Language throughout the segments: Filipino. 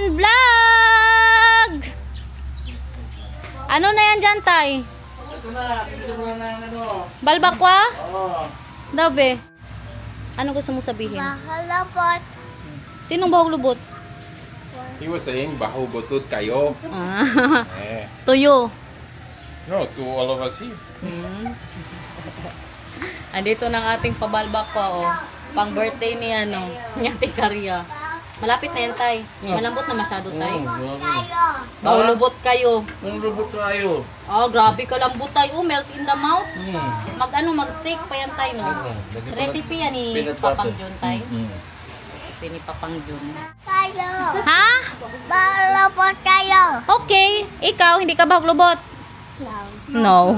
Yan vlog! Ano na yan dyan, Tay? Ito na, sinusubukan na ano. Balbakwa? Oo. Daw, be. Ano gusto mo sabihin? Bahalapot. Sinong bahog lubot? He was saying, baho butut kayo. Ah, Eh. tuyo. No, to all of us here. Andito na ang ating pabalbakwa, oh. Pang birthday ni ano, ni Ate Caria. Malapit na yan, Tay. Malambot na masyado, Tay. Kayo. Bahulubot kayo. Ang robot kayo. Oh, grabe ka lambot, Tay. Oh, melts in the mouth. Mag-take pa yan, Tay, no? Recipe yan ni Papang Jun, Tay. Recipe ni Papang Jun. Kayo. Ha? Bahalapot kayo. Okay. Ikaw, hindi ka bahuglubot? No.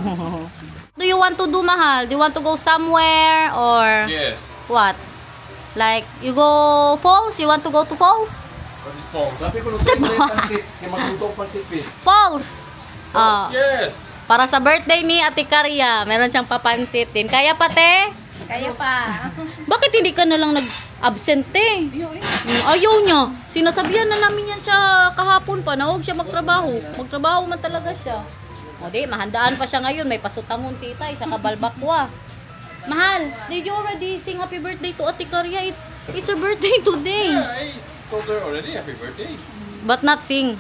Do you want to do, Mahal? Do you want to go somewhere or Yes. what? Like, you go falls? You want to go to falls? What is false? Sabi ko luto mo yung pansit. Kaya magluto ko pansit eh. Falls! Ah, Yes. para sa birthday ni Ate Caria, meron siyang papansitin. Kaya pa, te? Kaya pa. Bakit hindi ka na lang nag-absent, te? Ayaw niya. Sinasabihan na namin yan siya kahapon pa na huwag siya magtrabaho. Magtrabaho man talaga siya. O di, mahandaan pa siya ngayon. May pasutamon tita, isa kabalbakwa. Mahal, did you already sing happy birthday to Ate Caria? It's her birthday today. Yeah, I told her already happy birthday. But not sing.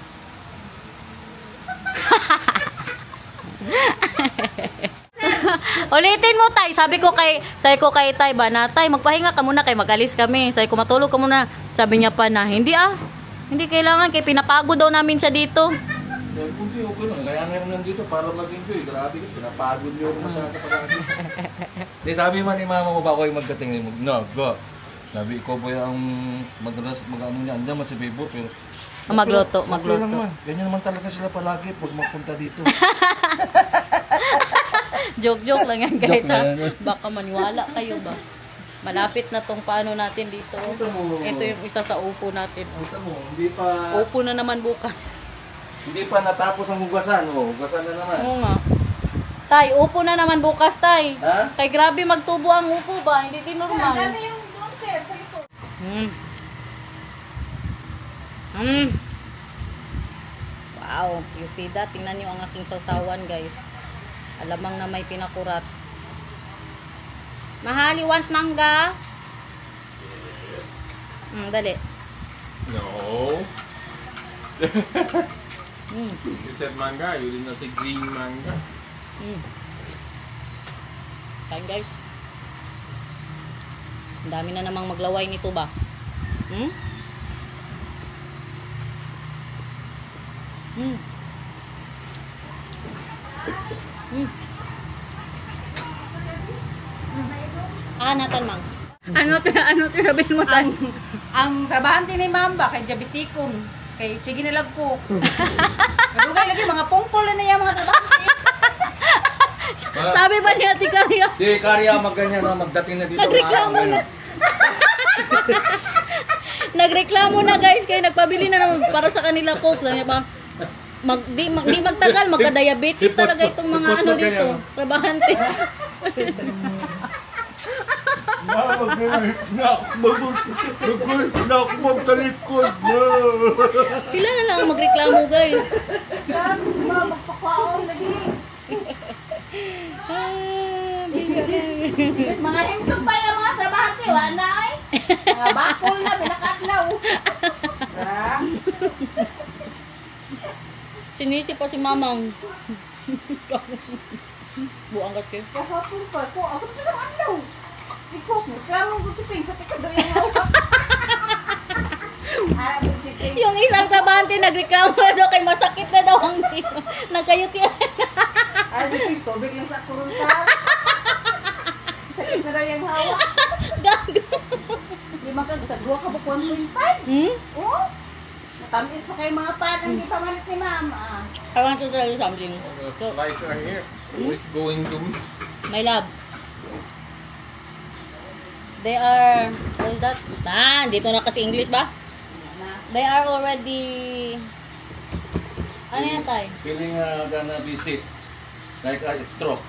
Ulitin mo, Tay. Sabi ko kay Tay ba na, Tay, magpahinga ka muna kay mag-alis kami. Sabi ko, matulog ka muna. Sabi niya pa na, hindi hindi kailangan kay pinapagod daw namin siya dito. Hindi, okay lang. Kaya nga nandito para mag-enjoy. Grabe ka, pinapagod niyo masyado parati. Di sabi man ni mama mo ba ako yung magdating? No, go. Sabi ko po yung mag-ano niya. Andiyan man si Bebo, pero... Magluto. Okay lang man. Ganyan naman talaga sila palagi pag magpunta dito. Joke lang yan, guys. Joke Ha? lang yan. Baka maniwala kayo ba? Malapit na tong paano natin dito. Ito yung isa sa upo natin. Ito mo, hindi pa... Upo na naman bukas. Hindi pa natapos ang hugasan. O, hugasan na naman. Oo nga. Tay, upo na naman bukas, Tay. Ha? Kay grabe magtubo ang upo ba? Hindi din normal. Dami yung doon, sir, sa likod. Wow, you see that? Tingnan niyo ang aking sausawan, guys. Alamang na may pinakurat. Mahal, you want mangga? Dali. No. You said manga. You did not say green manga. Kain, guys. Ang dami na namang maglaway nito ba? Natan, Mang. Ano to sabihin mo, Tan? Ang trabahante ni Mamba, kay Jabitikon. Kay sige na ko. Nadugay lagi, mga pungkol na yan, mga trabahante. Sabi ba ni Ate Caria? Di, Caria, magganyan na, magdating na dito. Nagreklamo na. Nagreklamo na, guys, kaya nagpabili na naman para sa kanila Coke. Sabi niya pa, di magtagal, magka-diabetes talaga itong mga ano dito, trabahante. Magkulit na ako magtalikod na. Sila na lang ang magreklamo, guys. Grabe si Mama, magpakwaon lagi. Yes, mga himsong pa yung mga trabahante, wala ay. Mga bakol na, binakatlaw. Sinisi pa si Mamang. Buang ka siya. Kahapon pa ko, ako pa sa atlaw. Ikot mo, klamong ko si Ping sa pikado yung hawak. Arap si Ping. Yung isang trabahante nagreklamo na daw kay masakit na daw ang dito. Nagkayot yan. Si Ping, tubig lang sa kuruntal. Sakit na daw yung hawak. Gago. Lima ka, dua ka ba 1.5? Oo. Matamis pa kayo mga pan, hindi pa manit ni Mama. I want to tell you something. The flies are here. Who is going to... My love. They are, what is that? Dito na kasi English ba? They are already, ano yan, Tay? Feeling gonna visit. Like a stroke.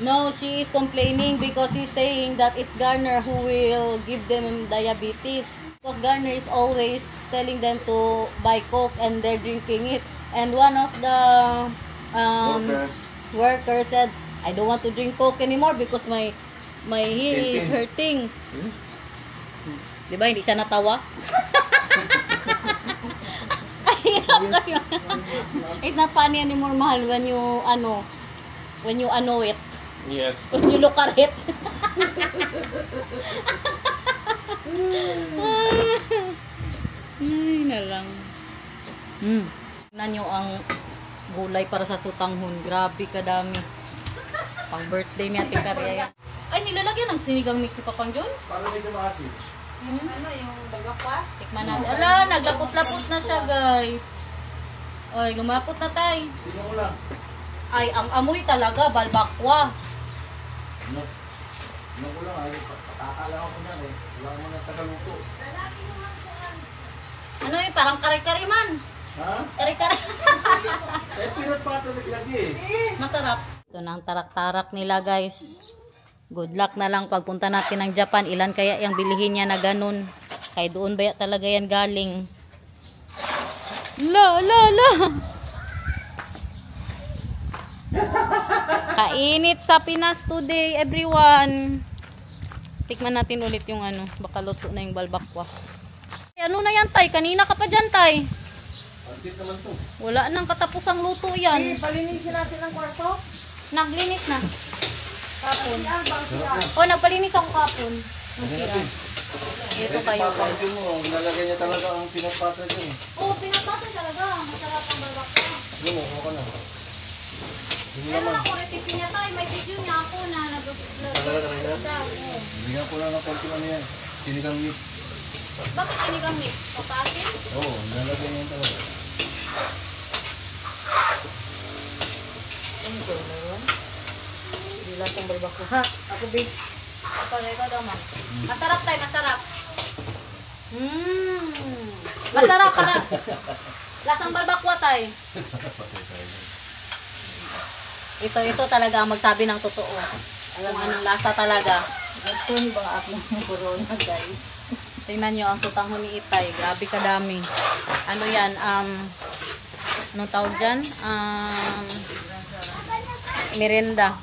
No, she is complaining because he's saying that it's Garner who will give them diabetes. Garner is always telling them to buy Coke and they're drinking it. And one of the worker said, I don't want to drink Coke anymore because my heel is hurting. Diba, hindi siya natawa? Kasi, it's not funny anymore, mahal, when you know it. Yes. When you look at it. Ay, na lang. Tingnan nyo ang gulay para sa sutanghon. Grabe kadami. Pang birthday niya, Karya yan. Ay, nilalagyan ng sinigang mix si Papang John? Para medyo maasin. Ano yung dagapa? Tikman natin. Ala, naglapot-lapot na siya, guys. Ay, lumapot na tay. Tingnan mo lang. Ay, ang amoy talaga, balbakwa. Tingnan ko lang, ay, patakala ako niyan eh. Wala mo na tagaluto. Ano yun, parang kare-kare man. Ha? Kare-kare. Eh, pinat pa ito naglagi eh. Masarap. Ito na ang tarak-tarak nila, guys. Good luck na lang pagpunta natin ng Japan. Ilan kaya yung bilihin niya na ganun? Kaya doon ba talaga yan galing? La! Kainit sa Pinas today, everyone. Tikman natin ulit yung baka luto na yung balbakwa. Ano na yan, tay? Kanina ka pa dyan, tay. Pansit naman to. Wala nang katapusang luto yan. Palinisin natin ang kwarto. Naglinis na. Kapon. Oh, nagpalinis ako kapon. Ito kayo. Pagkain mo, nalagay niya talaga ang pinapasa dyan eh. Oh, pinapasok talaga. Masarap ang balbakwa. Yun mo, ako na. Meron ako recipe niya tayo. May video niya ako na Talaga? Bigyan ko lang ng konti ano yan. Sinigang mix. Bakit sinigang mix? Papasin? Oo, nalagay niya talaga. Ano ko meron? Hindi lang itong balbakwa. Ha? Ako big. Ikaw daw, ma'am. Masarap tayo, masarap. Masarap para. Lasang balbakwa tayo. Ito talaga ang magsabi ng totoo. Alam mo anong lasa talaga. Ito yung mga ako ng corona, guys. Tingnan nyo ang tutanghon ni Itay. Grabe kadami. Ano yan? Anong tawag dyan? Merenda.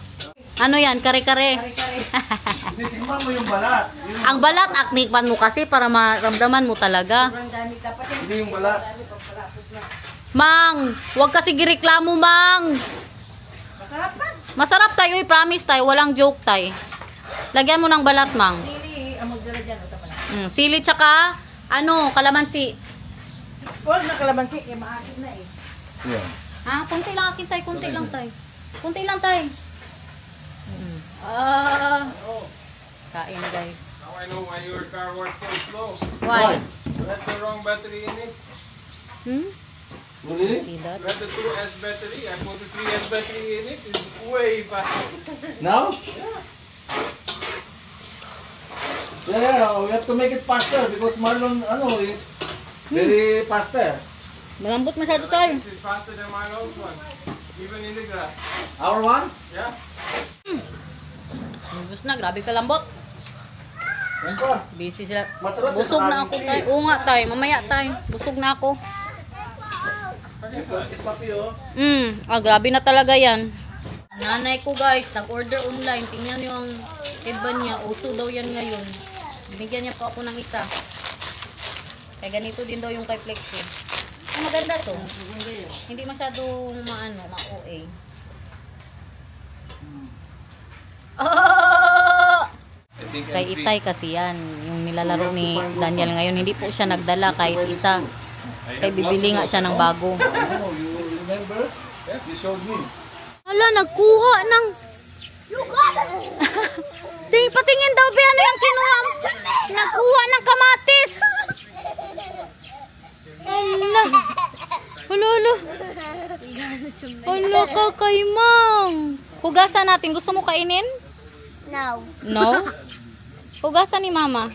Ano yan? Kare-kare. Tingnan mo yung balat. Ang balat, aknikpan mo kasi para maramdaman mo talaga. Hindi yung balat. Mang, huwag kasi gireklamo, Mang. Masarap tayo, promise tayo. Walang joke tayo. Lagyan mo ng balat, Mang. Sili, amog dala dyan. Sili tsaka, kalamansi. Huwag na kalamansi, kaya maakin na eh. Yeah. Ha? Kunti lang akin tayo, kunti lang tayo. Kunti lang tayo. Kain, guys. Now I know why your car works so slow. Why? You had the wrong battery in it. Really? See that? You had the 2S battery. I put the 3S battery in it. It's way faster. Now? Yeah, we have to make it faster because Marlon is very faster. Malambot masyado tayo. This is faster than my old one. Even in the grass. Our one? Yeah. Gusto na, grabe kalambot. Yan pa. Busy sila. Masarap yan Busog sa na ako kanin. tayo. Oo nga tayo, mamaya tayo. Busog na ako. Si Papi oh. Grabe na talaga yan. Nanay ko, guys, nag-order online. Tingnan niyo ang headband niya. Uso daw yan ngayon. Binigyan niya pa ako ng isa. Kaya ganito din daw yung kay Flexi. Maganda to. Hindi masyadong ma-OA. Kay Itay kasi yan. Yung nilalaro ni Daniel ngayon. Hindi po siya nagdala kahit isa. Kaya bibili nga siya ng bago. You remember? You showed me. Hala, nagkuha ng... Patingin daw, be, ano yung kinuha? Nagkuha ng kamatis. Hala. Hala. Hala ka kay Mang. Hugasan natin. Gusto mo kainin? No. No? Hugasan ni Mama.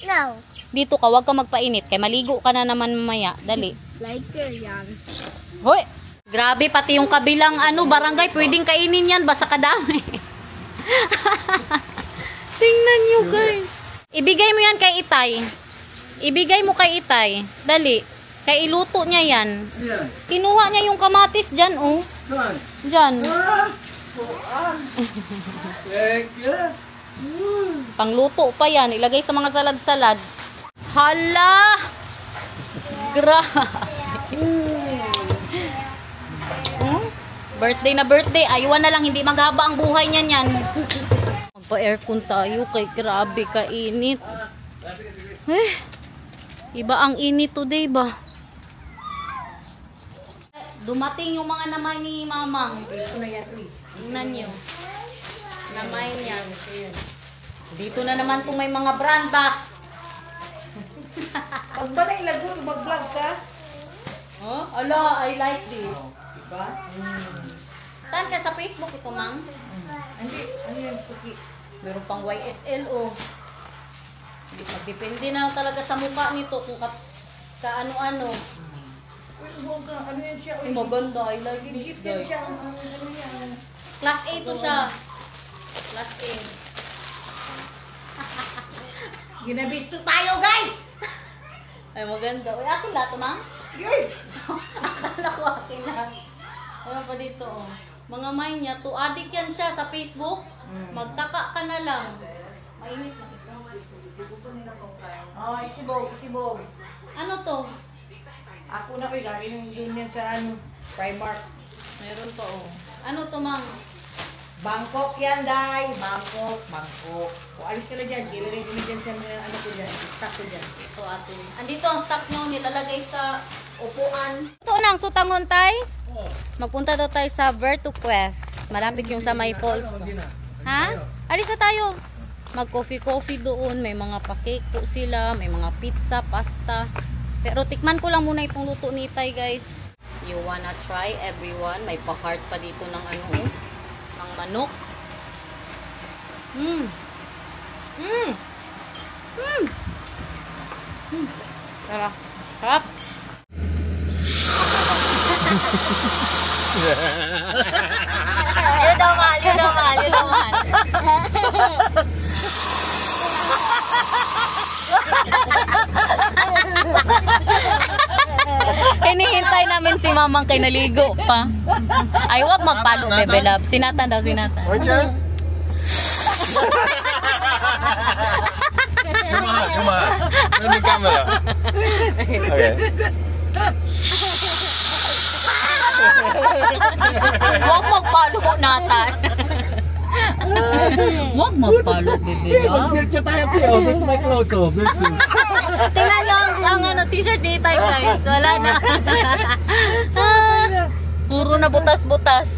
No. Dito ka, huwag ka magpainit. Kaya maligo ka na naman mamaya. Dali. Like yan. Hoy! Grabe, pati yung kabilang barangay, pwedeng kainin yan. Basta kadami. Tingnan nyo, guys. Ibigay mo yan kay Itay. Ibigay mo kay Itay. Dali. Kay iluto niya yan. Yan. Kinuha niya yung kamatis dyan, oh. Saan? Dyan. Thank you. Pangluto pa yan. Ilagay sa mga salad-salad. Hala! Grabe. Birthday na birthday. Aywan na lang. Hindi maghaba ang buhay niyan yan. Magpa-aircon tayo. Kay grabe kainit. Iba ang init today ba? Dumating yung mga namay ni Mamang. Tingnan nyo. Namay niya. Dito na naman kung may mga brand ba. Pag ba na ilagot, mag-vlog ka? Oh, ala, I like this. Diba? Saan ka sa Facebook ito, Mang? Hindi, ano yung cookie? Meron pang YSLO. Magdepende na talaga sa mukha nito kung kaano-ano. Ano yan siya? Ay, maganda. I like this, Gift yan guys. siya. Ano yan? Class A to siya. Class A. Ginabisto tayo, guys! Ay, maganda. Uy, akin lahat, Mang? Yun! Akala ko akin na. Ano pa dito, oh. Mga mine niya, to addict yan siya sa Facebook. Magtaka ka na lang. Mainit na ito. Oh, isibog. Ano to? Ako na ko'y galing din yan sa ano, Primark. Meron to, oh. Ano to, Mang? Bangkok yan, Day. Bangkok. O, alis ka na dyan. Kailangan ko na dyan sa mga ano ko dyan. Stock ko dyan. Ito, atin. Andito ang stock nyo, nilalagay sa upuan. Ito nang sutangon tay. Magpunta daw tayo sa VertuQuest. Malapit yung sa may falls. Ha? Alis na tayo. Mag-coffee doon. May mga pa-cake po sila. May mga pizza, pasta. Pero tikman ko lang muna itong luto ni Tay, guys. You wanna try, everyone? May pa-heart pa dito ng ano, ng manok. Sarap. Sarap. Yun daw mahal. Hinihintay namin si Mamang kay naligo pa. Ay, wag magpalo, bebe love. Sinatan daw. Come on. Turn the camera. Okay. Wag magpalo natan. Wag magpalo, bebe love. Picture tayo po. This is my clothes off. Tingnan lang ang ano, t-shirt ni Tay, guys. Wala na. Puro na butas-butas.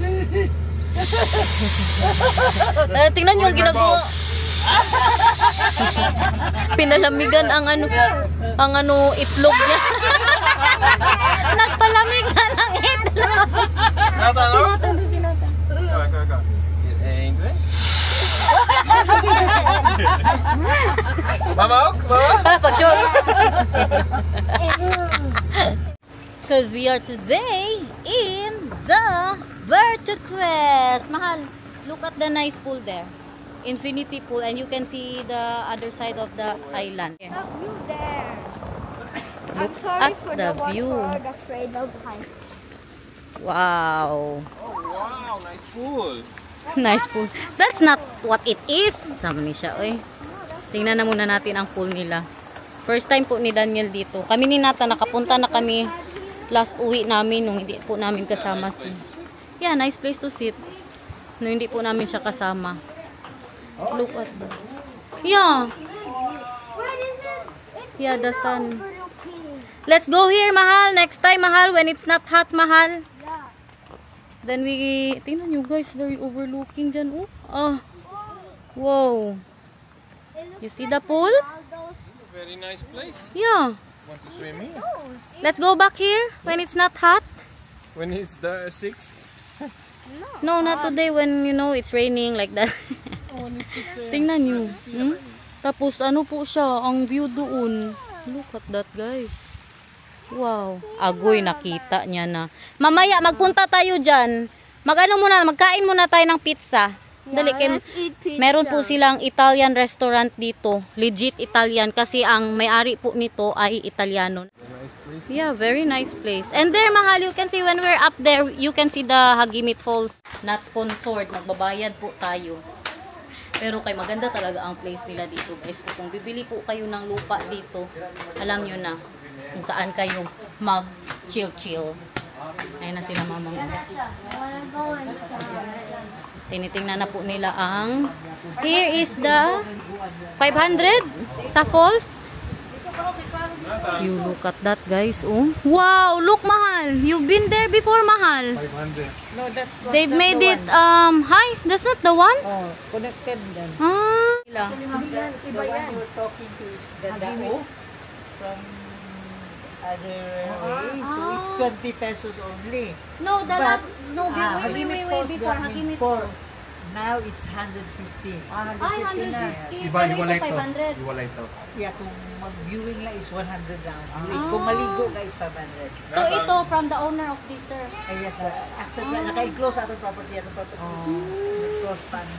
Tingnan yung ginagawa. Pinalamigan ang ano itlog niya. Nagpalamig na ng itlog. Sinatan. Go. Get angry. Mama? Pag-shot. Because we are today in the VertuQuest. Mahal, look at the nice pool there. Infinity pool, and you can see the other side of the island. The view there. Look I'm sorry at for the the view. one for afraid of heights. Wow. Oh wow, nice pool. Nice pool. That's not what it is. Sama ni siya, oy. Tingnan na muna natin ang pool nila. First time po ni Daniel dito. Kami ni Nata, nakapunta na kami last uwi namin nung hindi po namin kasama si. Yeah, nice place to sit. Nung hindi po namin siya kasama. Look at that. Yeah. Yeah, the sun. Let's go here, Mahal. Next time, Mahal, when it's not hot, Mahal. Then we, tingnan nyo guys, very overlooking dyan. Oh, ah. Wow. You see the pool? Very nice place. Yeah. Want to swim here? Let's go back here when it's not hot. When it's the 6? No, not today when, you know, it's raining like that. Tingnan nyo. Tapos ano po siya, ang view doon. Look at that, guys. Wow. Agoy, nakita niya na. Mamaya, magpunta tayo dyan. Magkain muna tayo ng pizza. Dali, kay, let's eat pizza. meron po silang Italian restaurant dito. Legit Italian kasi ang may-ari po nito ay Italiano. Yeah, very nice place. And there, mahal, you can see when we're up there, you can see the Hagimit Falls. Not sponsored, magbabayad po tayo. Pero kay maganda talaga ang place nila dito, guys. Kung bibili po kayo ng lupa dito, alam nyo na kung saan kayo mag-chill-chill. Ayun na sila, mamang. I wanna go inside. Tinitingnan na po nila ang here is the 500 sa falls. You look at that, guys. Oh. Wow, look, mahal. You've been there before, mahal. 500. No, that was They've not made the it one. hi, that's not the one. Oh, connected then. Ah. The one we're talking to is the Dao from other way. So it's 20 pesos only. No, the But, last no, wait before Hagimit Falls. Now it's 150. Ay, 150. Iba, Pero hiwalay ito to. 500. Hiwalay to. Yeah, kung mag-viewing lang is 100 lang. Kung maligo ka is 500. So ito from the owner of this, sir. Ay, yes, access na. Naka-enclose atong property. Close pan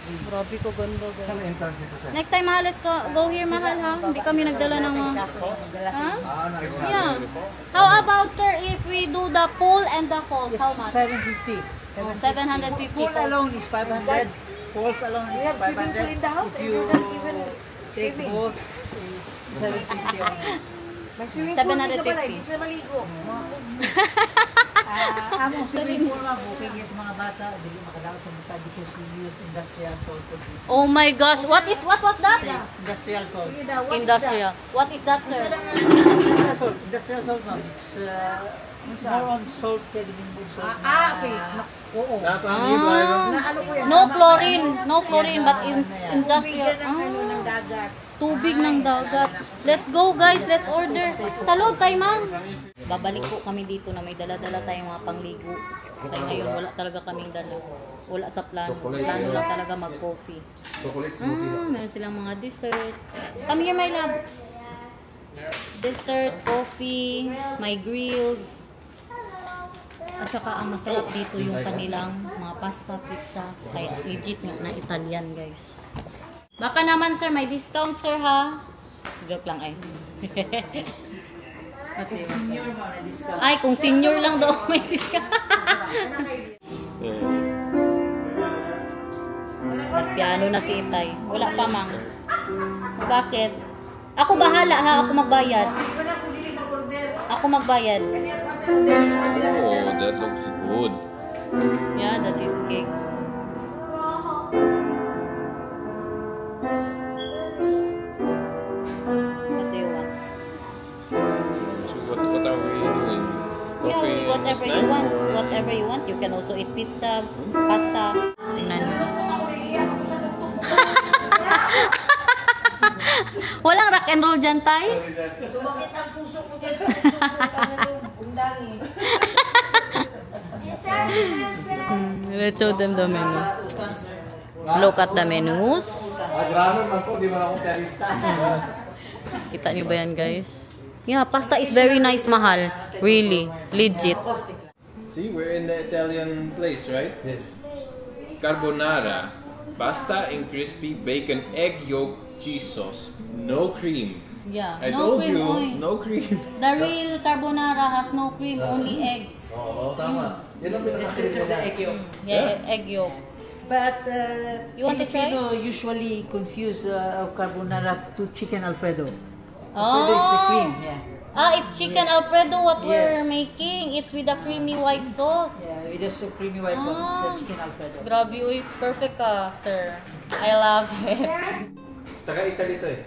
street. Grabe ko, ganda, Saan ang entrance ito, sir? Next time, mahal, let's go here, mahal, ha? Hindi kami nagdala ng mga... Ha? Nice. Yeah. How about, sir, if we do the pool and the falls? How It's much? 750. Oh, 750 Pool po. alone is 500. Falls alone is 500. If you take both, it's 750 only. 750. Among swimming pool nga, booking yes mga bata, dili makadaot sa buta because we use industrial salt for dito. Oh my gosh, what was that? Industrial salt. Industrial. What is that, sir? Industrial salt, ma'am. It's more on salt siya, din salt. Okay. Oo. No chlorine, but industrial. Tubig ng dagat. Let's go, guys. Let's order. Sa loob tayo, ma'am. Babalik po kami dito na may dala-dala tayong mga pangligo. Kaya ngayon, wala talaga kaming dala. Wala sa plano. Plano lang talaga mag-coffee. Chocolate smoothie. Meron silang mga dessert. Come here, my love. Dessert, coffee, my grilled. At saka ang masarap dito yung kanilang mga pasta, pizza. Kaya legit na Italian, guys. Baka naman, sir, may discount, sir, ha? Joke lang, ay. Kung senior mo na discount. Ay, kung senior lang daw may discount. Piano na si Itay. Wala pa, mang. Bakit? Ako bahala, ha? Ako magbayad. Ako magbayad. Oh, that looks good. Yeah, the cheesecake. What do you want? So what are we doing? Coffee Yeah, and whatever snack you want. or- Whatever you want. You can also eat pizza, pasta. Tingnan nyo. Walang rock and roll dyan, Tay? Sumakit ang puso ko dyan sa bundangi. Let's show them the menu. Look at the menus. Drummer man po, di man ako pianista. Kita nyo ba yan, guys? Yeah, pasta is very nice, mahal. Really. Legit. See, we're in the Italian place, right? Yes. Carbonara, pasta and crispy bacon, egg yolk, cheese sauce, no cream. Yeah. I No told cream, you, oy. no cream. The real carbonara has no cream, only egg. Oo, tama. Yan ang pinaka-secret niya. Yeah, egg yolk. But You want to try? Filipino usually confuse carbonara to chicken Alfredo. Oh. Alfredo is the cream, yeah. Ah, it's chicken Alfredo what we're Yes. making. It's with a creamy white sauce. Yeah, it is a creamy white sauce. It's a chicken Alfredo. Grabe, uy. Perfect ka, sir. I love it. Taga-Italy to eh.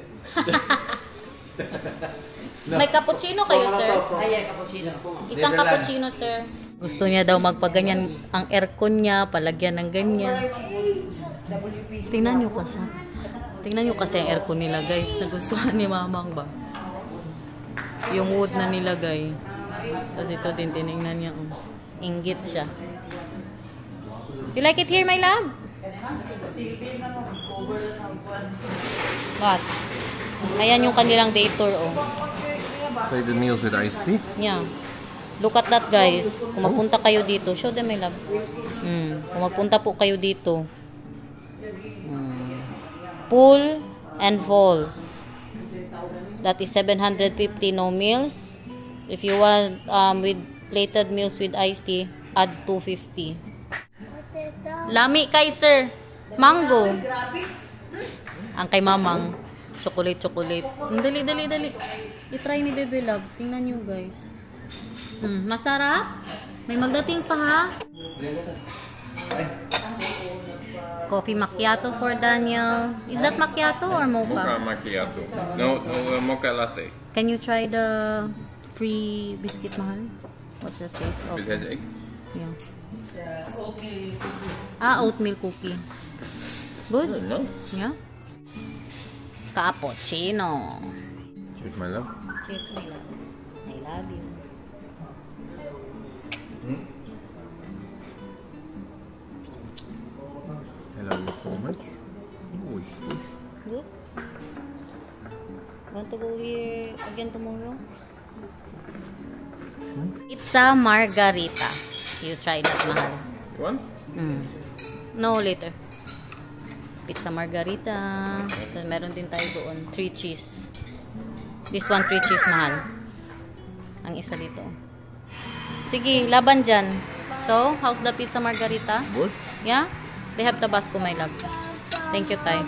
May cappuccino kayo, sir? Ayan, cappuccino. Isang cappuccino, sir. Gusto niya daw magpaganyan ang aircon niya, palagyan ng ganyan. Tingnan niyo kasi. Tingnan niyo kasi ang aircon nila, guys. Nagustuhan ni Mamang ba? Yung wood na nilagay. Tapos ito din, tinignan niya. Inggit siya. You like it here, my love? What? Ayan yung kanilang day tour, oh. Try the meals with iced tea. Yeah. Look at that, guys. Kung magpunta kayo dito, show them, my love. Kung magpunta po kayo dito, Pool and falls. That is 750, no meals. If you want with plated meals with iced tea, add 250. Lami kay sir. Mango. Ang kay mamang. Chocolate. Dali. I-try ni Bebe Love. Tingnan nyo guys. Masarap. May magdating pa ha. Coffee macchiato for Daniel. Is that macchiato or mocha? Mocha macchiato. No, mocha latte. Can you try the free biscuit, mahal? What's the taste of It has egg. Yeah. Oatmeal. Oatmeal cookie. Good? No. Yeah. Cappuccino. Cheers, my love. Cheers, my love. I love you. I love you so much. Oh, it's sweet. Good? Want to go here again tomorrow? Pizza margarita. You try that, mahal. You want? No, later. Pizza margarita. Ito, meron din tayo doon. 3 cheese. This one, 3 cheese, mahal. Ang isa dito. Sige, laban dyan. So, how's the pizza margarita? Good. Yeah? They have Tabasco, my love. Thank you, Tay.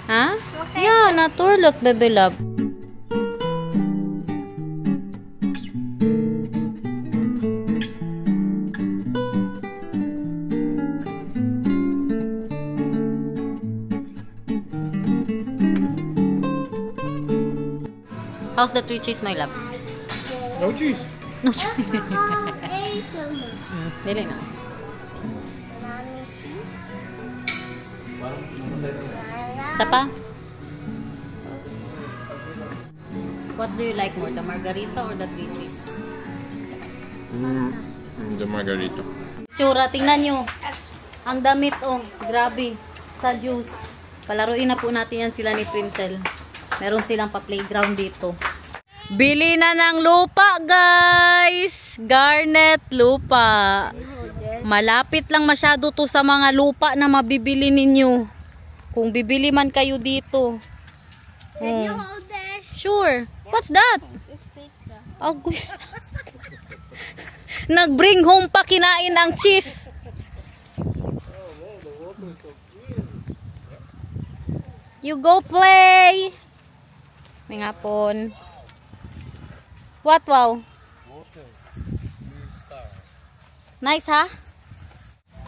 Huh? Yeah, naturlok, Bebe Love. How's the 3 cheese, my love? No cheese. No cheese. Dili na. Isa pa? What do you like more, the margarita or the 3 cheese? The margarita. Tsura, tingnan nyo. Ang damit, oh. Grabe. Sa juice. Palaruin na po natin yan sila ni Pincel. Meron silang pa-playground dito. Bili na ng lupa, guys! Garnet lupa. Malapit lang masyado to sa mga lupa na mabibili ninyo. Kung bibili man kayo dito. Can you hold this? Sure. What's that? It's pizza. Agoy. Nag-bring home pa, kinain ang cheese. You go play. May ngapon. What, wow? Nice, ha?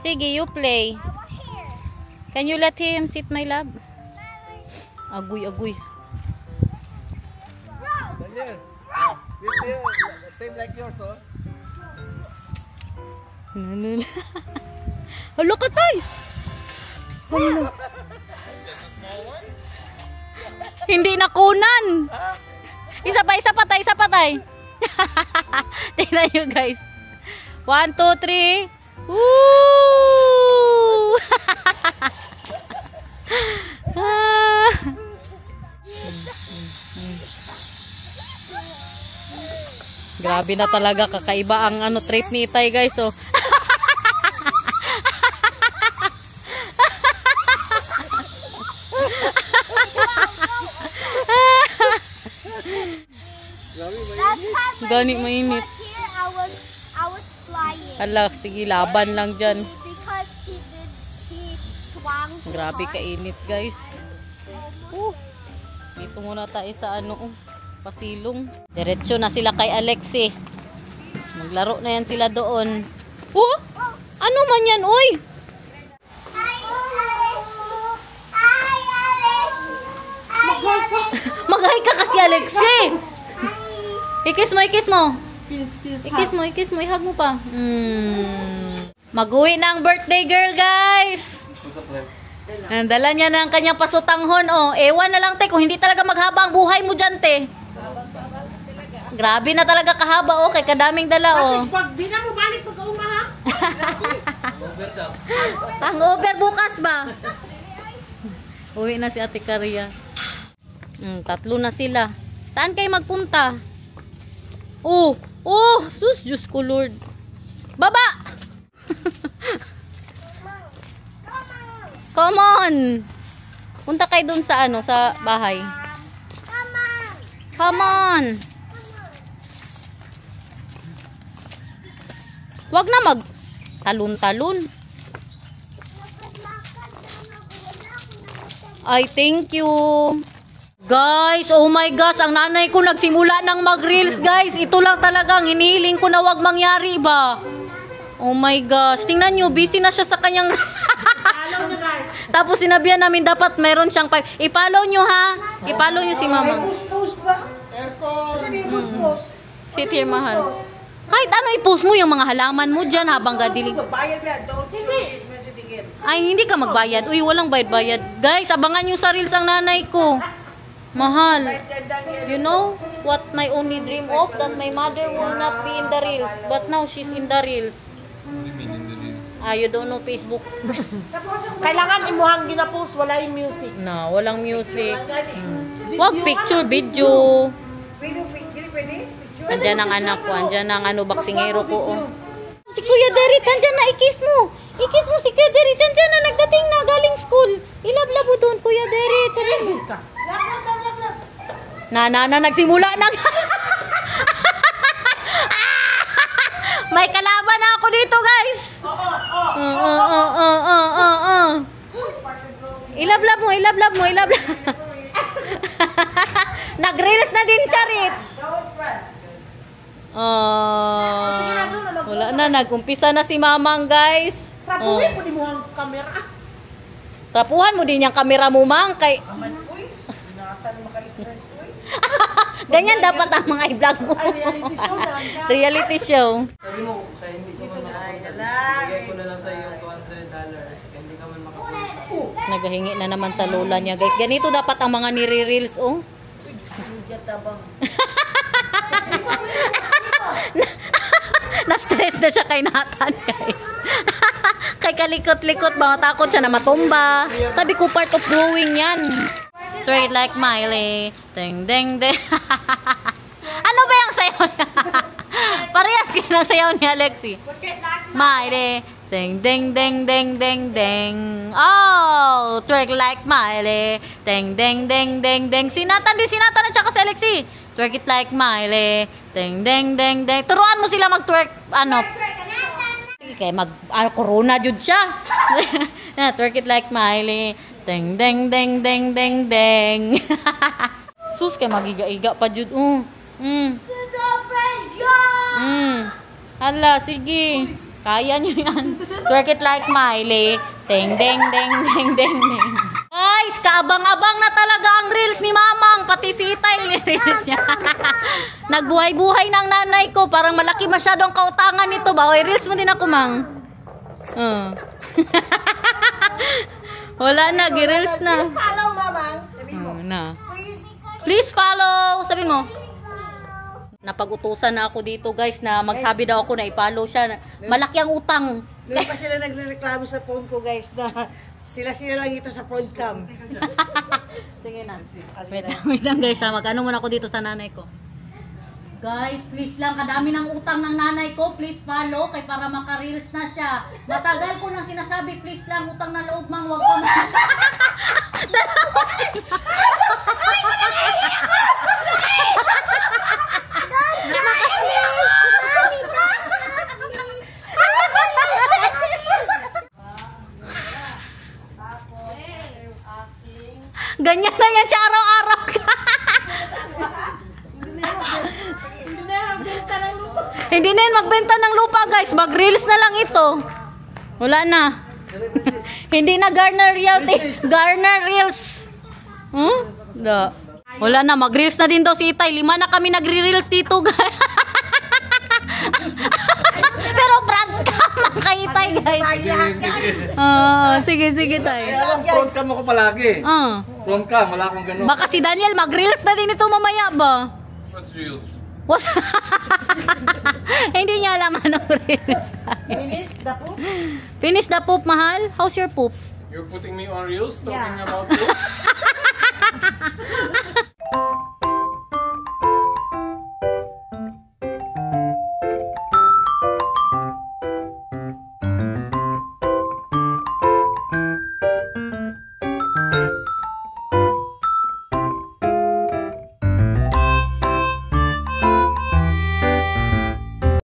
Sige, you play. Can you let him sit, my love? Agoy. Same like yours, oh. Hala ka, Tay! Hala. Hindi nakunan. Isa pa, Tay. Tingnan nyo, guys. 1, 2, 3. Woo! Grabe na talaga, kakaiba ang trip ni Itay, guys. Oh. Gani mainit. Here I was flying. Hala, sige, laban lang dyan. Because he swung so Grabe hard. kainit, guys. Dito muna tayo sa pasilong. Diretso na sila kay Alexi. Maglaro na yan sila doon. Ano man yan, uy? Mag-hi ka kasi, Alexi. Ikis mo. Ikis mo. Ihag mo pa. Mag-uwi na ang birthday girl, guys. Dala niya na ang kanyang pasutanghon, oh. Ewan na lang, te, kung hindi talaga maghaba ang buhay mo dyan, te. Grabe na talaga kahaba, oh. Kay kadaming dala, oh. Pag di na mo balik pagka umaha. Ang over bukas ba? Uwi na si Ate Karia. 3 na sila. Saan kayo magpunta? Sus, Diyos ko, Lord. Baba! Come on. Punta kayo dun sa ano, sa bahay. Come on. Wag na mag talon-talon. Ay, thank you. Guys, oh my gosh, ang nanay ko nagsimula ng mag-reels, guys. Ito lang talagang hinihiling ko na wag mangyari ba. Oh my gosh, tingnan nyo, busy na siya sa kanyang... Tapos sinabihan namin dapat meron siyang... I-follow nyo ha. I-follow nyo si mama. Post ba? Aircon. Post. Sit here, mahal. Kahit ano i-post mo yung mga halaman mo dyan habang gadilig. Bayad yan. Don't hindi. Ay, hindi ka magbayad. Uy, walang bayad-bayad. Guys, abangan nyo sa reels ang nanay ko. Mahal. You know what my only dream of? That my mother will not be in the reels. But now she's in the reels. Ah, you don't know Facebook. Kailangan imuhang ginapost, wala yung music. No, walang music. Wag picture, video. Andyan ang anak ko. Andyan ang ano, baksingero ko. Oh. Si Kuya Derek, andyan na, ikis mo. Ikis mo si Kuya Derek, andyan na, nagdating na, galing school. Ilablabo doon, Kuya Derek. Sabihin mo. Na, nagsimula na. May kalaban na ako dito, guys. Ilablab mo. Nag-reels na din siya, Rich. Wala na, nag-umpisa na si Mamang, guys. Trapuhin po di mo ang camera. Trapuhan mo din yung camera mo, Mang. Kay... Uy, binatan maka-stress, uy. Ganyan dapat ang mga i-vlog mo. Ay, reality show lang. Reality show. Sabi mo, kaya hindi ko man makapunta. Bigay ko na lang sa iyo $200. Kaya hindi ka man makapunta. Nagahingi na naman sa lola niya, guys. Ganito dapat ang mga nire-reels, oh. Na-stress na siya kay Nathan, guys. Kay kalikot-likot, mga takot siya na matumba. Sabi ko, part of growing yan. Twerk it like Miley. Ding, ding, ding. Ano ba yung sayaw niya? Parehas yun ang sayaw ni Alexi. Miley. Ding, ding, ding, ding, ding, ding. Oh, twerk like Miley. Ding, ding, ding, ding, ding. Sinatan at saka si Alexi. Twerk it like Miley. Ding, ding, ding, ding. Turuan mo sila mag-twerk, ano. Kaya corona jud siya. Twerk it like Miley. Ding, ding, ding, ding, ding, ding. Sus, kaya magiga-iga pa jud. Hala, sige. Kaya nyo yan. Twerk it like Miley. Ding, ding, ding, ding, ding, ding. Guys, kaabang-abang na talaga ang reels ni Mamang. Pati si Itay ni reels niya. Nagbuhay-buhay ng nanay ko. Parang malaki masyadong kautangan nito ba? Oy, reels mo din ako, Mang. Wala na, gi-reels na. Please follow, Mamang. Please follow. Sabihin mo. Napag-utusan na ako dito, guys, na magsabi daw ako na i-follow siya. Malaki ang utang. Meron pa sila nagreklamo sa phone ko, guys, na sila lang ito sa phone cam. Sige na. Wait lang, guys, ha. Mag-ano muna ako dito sa nanay ko. Guys, please lang, kadami ng utang ng nanay ko. Please follow, kay para maka-reels na siya. Matagal ko nang sinasabi, please lang, utang na loob, Mang, wag ko na. Ganyan na yan siya araw-araw. Hindi na yan magbenta ng lupa, guys. Mag-reels na lang ito. Wala na. Hindi na Garner Reels. Wala na. Mag-reels na din daw si Itay. 5 na kami nagre-reels dito, guys. Pero brand cam kay Itay, guys. Sige, Tay. Front cam ako palagi. Front cam, wala akong ganun. Baka si Daniel mag-reels na din ito mamaya ba? What's reels? What? Hindi niya alam anong reels. Finish the poop? Finish the poop, mahal? How's your poop? You're putting me on reels talking Yeah. about poop?